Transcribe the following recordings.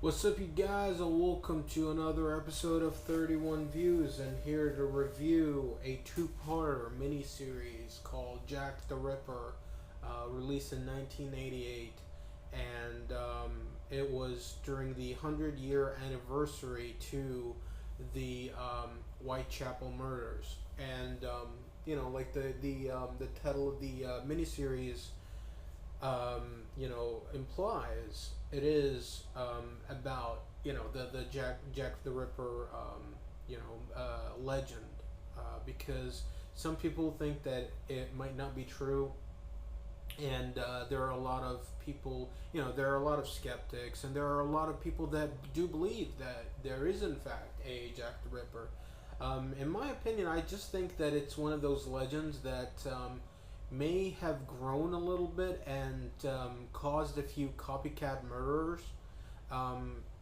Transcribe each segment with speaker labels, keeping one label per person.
Speaker 1: What's up, you guys, and welcome to another episode of 31 Views. And here to review a two-parter miniseries called Jack the Ripper, released in 1988, and it was during the 100-year anniversary to the Whitechapel murders. And like the title of the miniseries implies, it is about the Jack the Ripper legend, because some people think that it might not be true, and there are a lot of people, there are a lot of skeptics, and there are a lot of people that do believe that there is in fact a Jack the Ripper. In my opinion, I just think that it's one of those legends that may have grown a little bit and caused a few copycat murderers.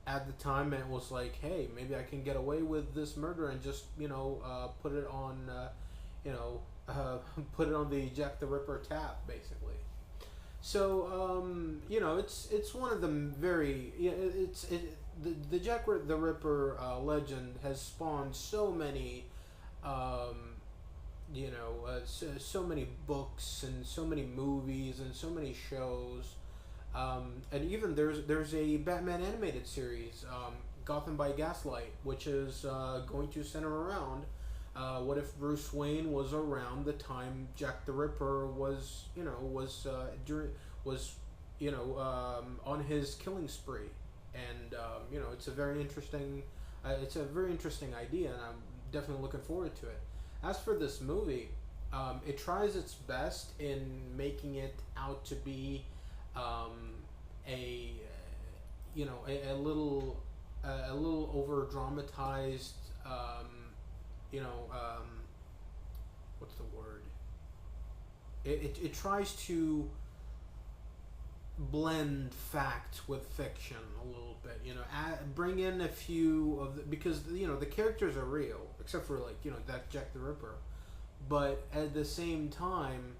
Speaker 1: At the time, it was like, hey, maybe I can get away with this murder and just put it on, you know, put it on the Jack the Ripper tab, basically. So it's one of the very the Jack the Ripper legend has spawned so many so many books and so many movies and so many shows, and even there's a Batman animated series, Gotham by Gaslight, which is going to center around what if Bruce Wayne was around the time Jack the Ripper was on his killing spree, and it's a very interesting idea, and I'm definitely looking forward to it. As for this movie, it tries its best in making it out to be a a little over dramatized. You know, what's the word? It tries to blend fact with fiction a little bit. Bring in a few of because the characters are real, except for that Jack the Ripper, but at the same time,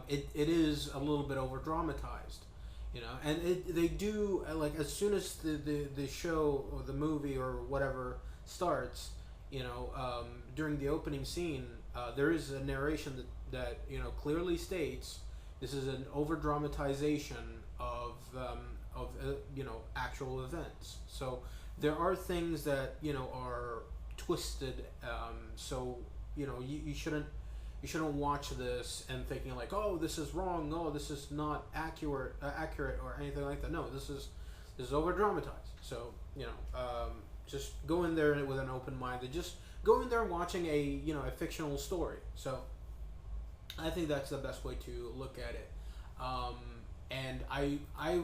Speaker 1: it is a little bit over dramatized. And they do, like, as soon as the show or the movie or whatever starts, during the opening scene, there is a narration that clearly states this is an over dramatization of actual events. So there are things that are twisted. So you shouldn't watch this and thinking like, oh, this is wrong, oh, this is not accurate or anything like that. No, this is over dramatized. So just go in there with an open mind, and just go in there watching a fictional story. So I think that's the best way to look at it. And I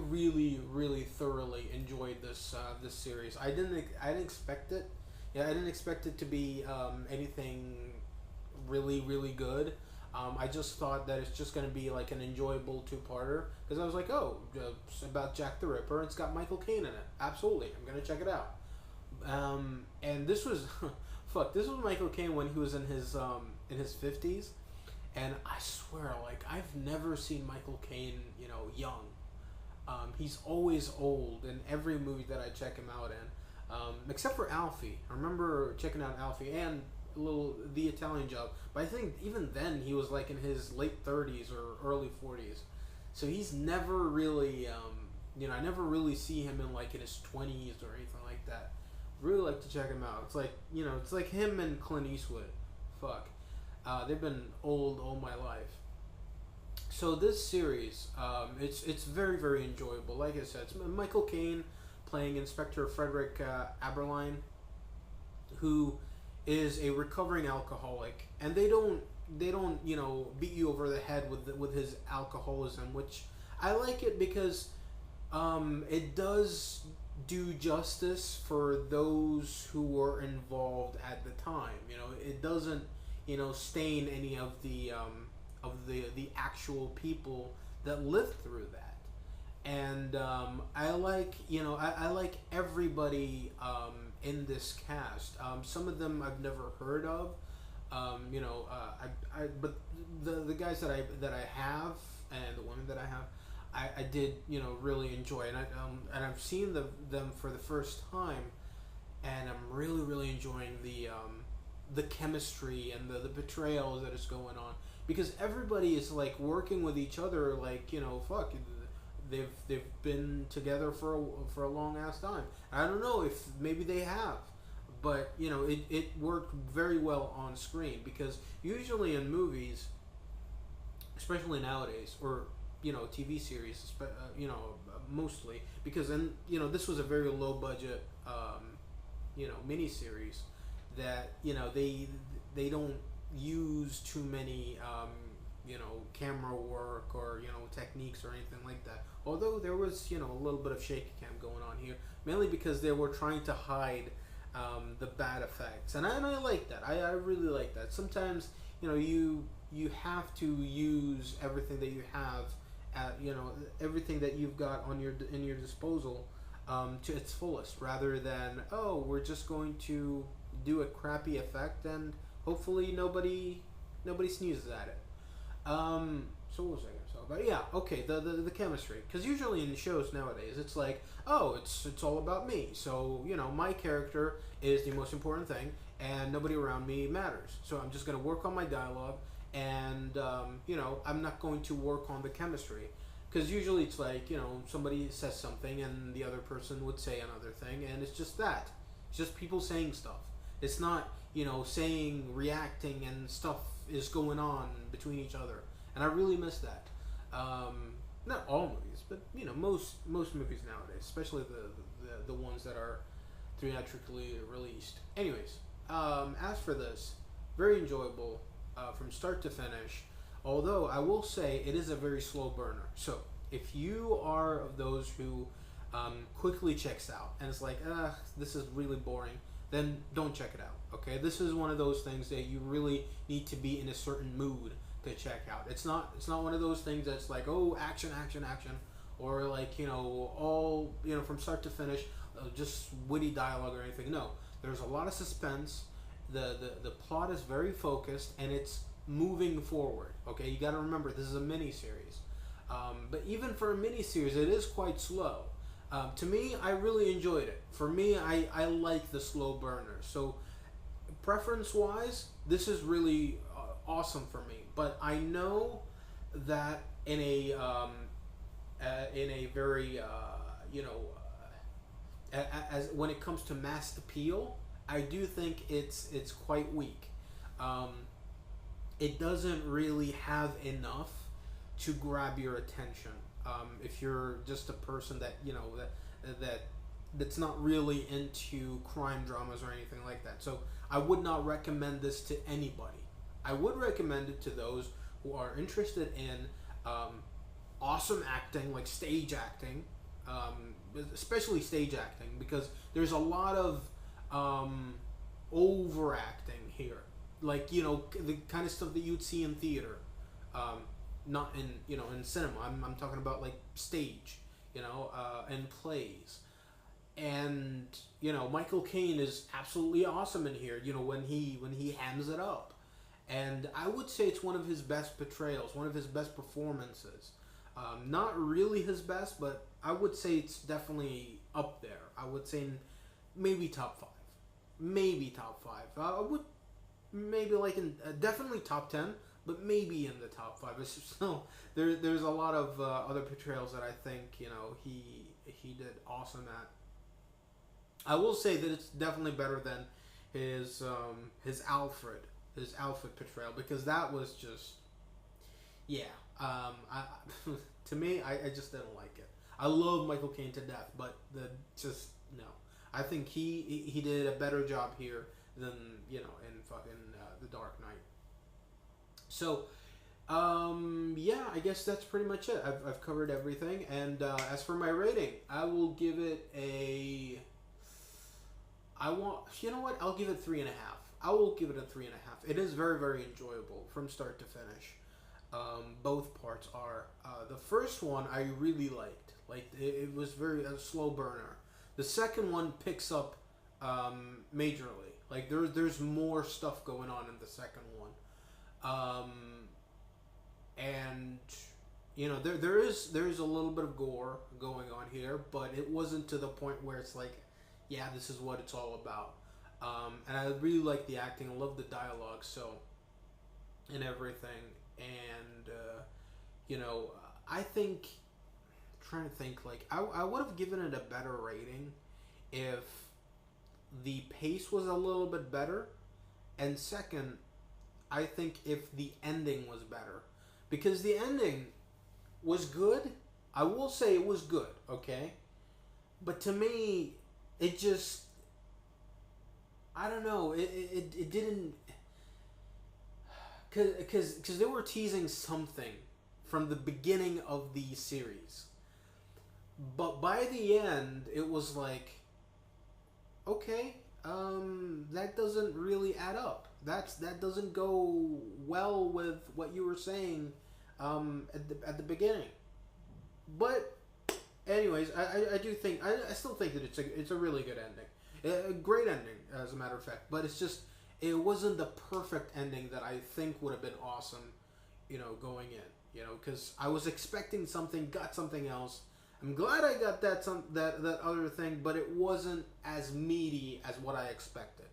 Speaker 1: really really thoroughly enjoyed this series. I didn't expect it. Yeah, I didn't expect it to be anything really really good. I just thought that it's just going to be like an enjoyable two-parter, because I was like, oh, it's about Jack the Ripper. It's got Michael Caine in it. Absolutely, I'm going to check it out. And this was fuck. This was Michael Caine when he was in his 50s, and I swear, like, I've never seen Michael Caine, young. He's always old in every movie that I check him out in, except for Alfie. I remember checking out Alfie and a little The Italian Job, but I think even then he was like in his late 30s or early 40s. So he's never really, I never really see him in like in his 20s or anything like that. Really like to check him out. It's like it's like him and Clint Eastwood. Fuck. They've been old all my life. So this series, it's very very enjoyable. Like I said, it's Michael Caine playing Inspector Frederick Aberline, who is a recovering alcoholic, and they don't beat you over the head with his alcoholism, which I like it because it does do justice for those who were involved at the time. It doesn't stain any of the actual people that lived through that. And I like I like everybody in this cast. Some of them I've never heard of. But the guys that I have and the women that I have, I did really enjoy, and I've seen them for the first time, and I'm really enjoying the chemistry and the betrayal that is going on, because everybody is like working with each other, like fuck, they've been together for a long ass time. I don't know if maybe they have, but it worked very well on screen, because usually in movies, especially nowadays, or TV series, mostly, because this was a very low budget mini series, that they don't use too many camera work, or techniques or anything like that. Although there was a little bit of shaky cam going on here, mainly because they were trying to hide the bad effects, and I like that. I really like that. Sometimes you have to use everything that you have at everything that you've got on your in your disposal, to its fullest, rather than, oh, we're just going to do a crappy effect and hopefully nobody sneezes at it. So what was I gonna talk about? Yeah, okay, the chemistry, because usually in shows nowadays it's like, oh, it's all about me. So my character is the most important thing, and nobody around me matters. So I'm just gonna work on my dialogue, and I'm not going to work on the chemistry, because usually it's like somebody says something and the other person would say another thing, and it's just that. It's just people saying stuff. It's not saying, reacting, and stuff is going on between each other, and I really miss that. Not all movies, but most movies nowadays, especially the ones that are theatrically released. Anyways, as for this, very enjoyable from start to finish. Although I will say it is a very slow burner. So if you are of those who quickly checks out and it's like, this is really boring, then don't check it out. Okay, this is one of those things that you really need to be in a certain mood to check out. It's not one of those things that's like, oh, action, action, action, or like all from start to finish, just witty dialogue or anything. No, there's a lot of suspense. The plot is very focused, and it's moving forward. Okay, you got to remember this is a mini series, but even for a mini series, it is quite slow. To me, I really enjoyed it. For me, I like the slow burners. So preference wise, this is really awesome for me. But I know that in a very as when it comes to mass appeal, I do think it's quite weak. Um, it doesn't really have enough to grab your attention. If you're just a person that that's not really into crime dramas or anything like that, so I would not recommend this to anybody. I would recommend it to those who are interested in awesome acting, like stage acting, especially stage acting, because there's a lot of overacting here, like the kind of stuff that you'd see in theater, not in in cinema. I'm talking about like stage, and plays, and Michael Caine is absolutely awesome in here. When he hams it up, and I would say it's one of his best portrayals, one of his best performances. Not really his best, but I would say it's definitely up there. I would say maybe top five, maybe top five. I would maybe like in definitely top 10, but maybe in the top five. It's still there's a lot of other portrayals that I think he did awesome at. I will say that it's definitely better than his Alfred portrayal, because that was just, yeah. I to me, I just didn't like it. I love Michael Caine to death, but just no. I think he did a better job here than in fucking The Dark Knight. So, yeah, I guess that's pretty much it. I've covered everything, and as for my rating, I will give it a. You know what? I'll give it 3.5. I will give it a 3.5. It is very, very enjoyable from start to finish. Both parts are. The first one I really liked. Like it was very a slow burner. The second one picks up majorly. Like there's more stuff going on in the second one, and you know, there is a little bit of gore going on here, but it wasn't to the point where it's like, yeah, this is what it's all about. And I really like the acting. I love the dialogue, so and everything. And you know, I think, I'm trying to think, like I would have given it a better rating if the pace was a little bit better, and second, I think if the ending was better, because the ending was good. I will say it was good, okay? But to me, it just, I don't know, it didn't, because they were teasing something from the beginning of the series. But by the end, it was like, okay, that doesn't really add up. That doesn't go well with what you were saying at the beginning. But anyways, I do think, I still think that it's a really good ending, a great ending as a matter of fact. But it's just, it wasn't the perfect ending that I think would have been awesome, you know, going in, you know, because I was expecting something, got something else. I'm glad I got that other thing, but it wasn't as meaty as what I expected.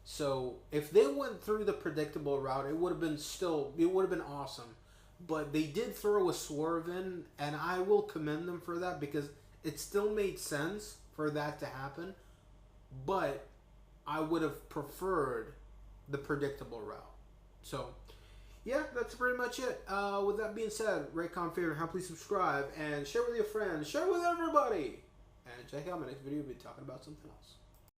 Speaker 1: So if they went through the predictable route, it would have been awesome. But they did throw a swerve in, and I will commend them for that, because it still made sense for that to happen. But I would have preferred the predictable route. So yeah, that's pretty much it. With that being said, rate, comment, favorite, how please subscribe, and share with your friends, share with everybody, and check out my next video. We'll be talking about something else.